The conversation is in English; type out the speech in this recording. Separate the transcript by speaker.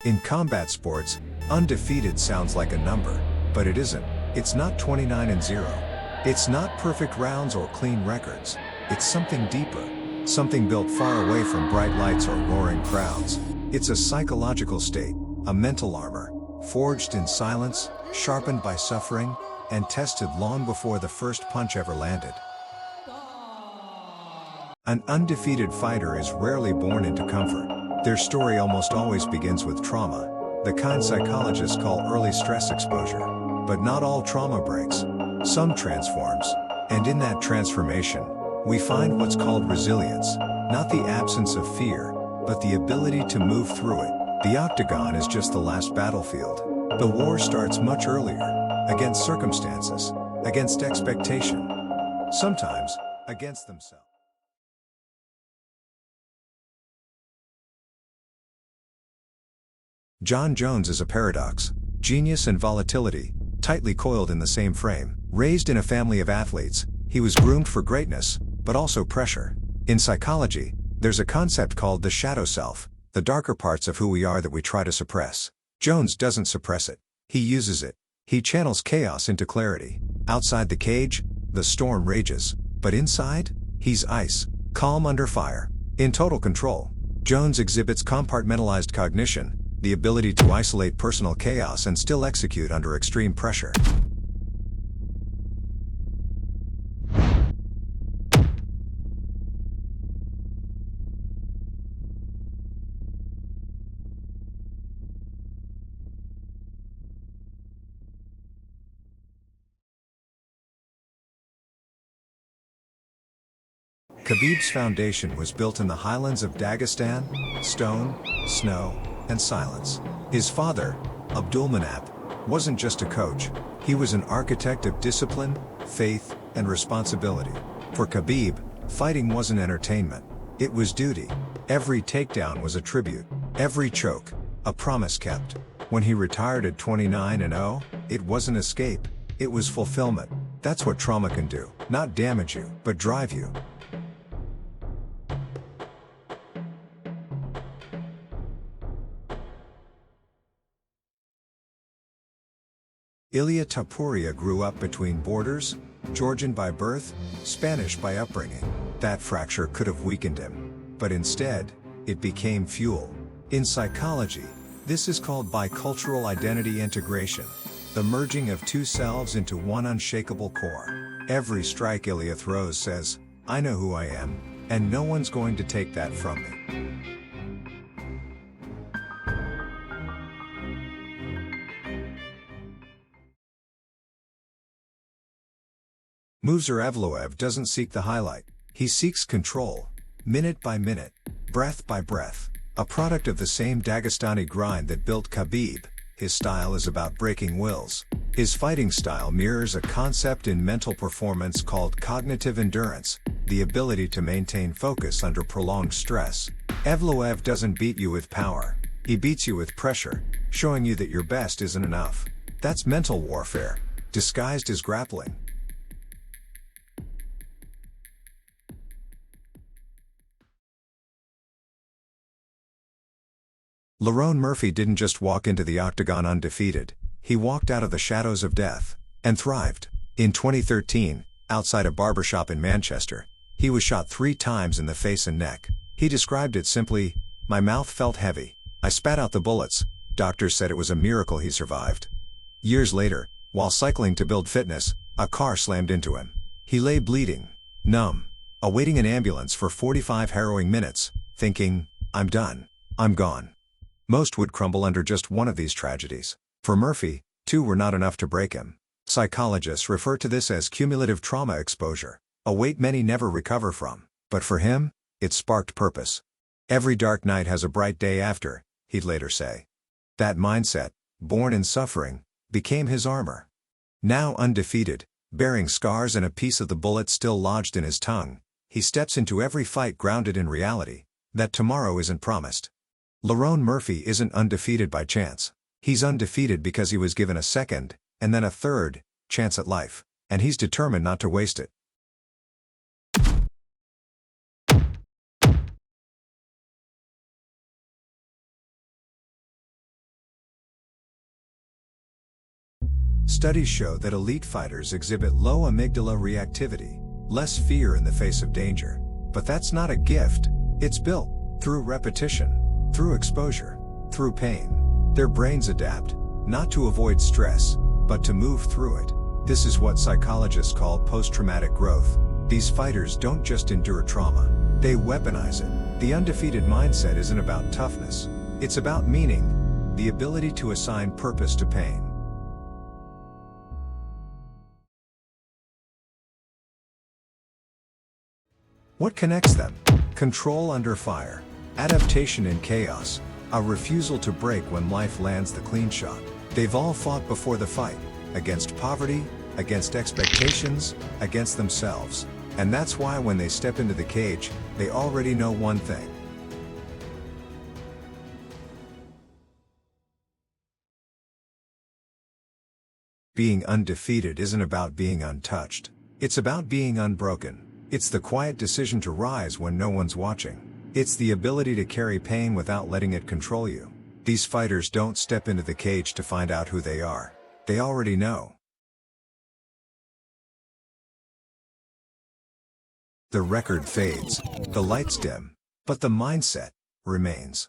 Speaker 1: In combat sports, undefeated sounds like a number, but it isn't. It's not 29-0. It's not perfect rounds or clean records. It's something deeper, something built far away from bright lights or roaring crowds. It's a psychological state, a mental armor, forged in silence, sharpened by suffering, and tested long before the first punch ever landed. An undefeated fighter is rarely born into comfort. Their story almost always begins with trauma, the kind psychologists call early stress exposure. But not all trauma breaks. Some transforms. And in that transformation, we find what's called resilience, not the absence of fear, but the ability to move through it. The Octagon is just the last battlefield. The war starts much earlier, against circumstances, against expectation, sometimes against themselves. Jon Jones is a paradox. Genius and volatility, tightly coiled in the same frame. Raised in a family of athletes, he was groomed for greatness, but also pressure. In psychology, there's a concept called the shadow self, the darker parts of who we are that we try to suppress. Jones doesn't suppress it. He uses it. He channels chaos into clarity. Outside the cage, the storm rages. But inside, he's ice, calm under fire, in total control. Jones exhibits compartmentalized cognition, the ability to isolate personal chaos and still execute under extreme pressure. Khabib's foundation was built in the highlands of Dagestan: stone, snow, and silence. His father, Abdulmanap, wasn't just a coach, he was an architect of discipline, faith, and responsibility. For Khabib, fighting wasn't entertainment, it was duty. Every takedown was a tribute, every choke, a promise kept. When he retired at 29-0, it wasn't escape, it was fulfillment. That's what trauma can do, not damage you, but drive you. Ilia Topuria grew up between borders, Georgian by birth, Spanish by upbringing. That fracture could have weakened him. But instead, it became fuel. In psychology, this is called bicultural identity integration, the merging of two selves into one unshakable core. Every strike Ilia throws says, "I know who I am, and no one's going to take that from me." Evloev doesn't seek the highlight, he seeks control, minute by minute, breath by breath. A product of the same Dagestani grind that built Khabib, his style is about breaking wills. His fighting style mirrors a concept in mental performance called cognitive endurance, the ability to maintain focus under prolonged stress. Evloev doesn't beat you with power, he beats you with pressure, showing you that your best isn't enough. That's mental warfare, disguised as grappling. Lerone Murphy didn't just walk into the Octagon undefeated, he walked out of the shadows of death, and thrived. In 2013, outside a barbershop in Manchester, he was shot 3 times in the face and neck. He described it simply, "My mouth felt heavy. I spat out the bullets. Doctors said it was a miracle he survived." Years later, while cycling to build fitness, a car slammed into him. He lay bleeding, numb, awaiting an ambulance for 45 harrowing minutes, thinking, "I'm done. I'm gone." Most would crumble under just one of these tragedies. For Murphy, 2 were not enough to break him. Psychologists refer to this as cumulative trauma exposure, a weight many never recover from. But for him, it sparked purpose. "Every dark night has a bright day after," he'd later say. That mindset, born in suffering, became his armor. Now undefeated, bearing scars and a piece of the bullet still lodged in his tongue, he steps into every fight grounded in reality, that tomorrow isn't promised. Lerone Murphy isn't undefeated by chance. He's undefeated because he was given a second, and then a third, chance at life, and he's determined not to waste it. Studies show that elite fighters exhibit low amygdala reactivity, less fear in the face of danger. But that's not a gift, it's built through repetition, through exposure, through pain. Their brains adapt, not to avoid stress, but to move through it. This is what psychologists call post-traumatic growth. These fighters don't just endure trauma, they weaponize it. The undefeated mindset isn't about toughness, it's about meaning, the ability to assign purpose to pain. What connects them? Control under fire, adaptation in chaos, a refusal to break when life lands the clean shot. They've all fought before the fight, against poverty, against expectations, against themselves. And that's why when they step into the cage, they already know one thing. Being undefeated isn't about being untouched. It's about being unbroken. It's the quiet decision to rise when no one's watching. It's the ability to carry pain without letting it control you. These fighters don't step into the cage to find out who they are. They already know. The record fades, the lights dim, but the mindset remains.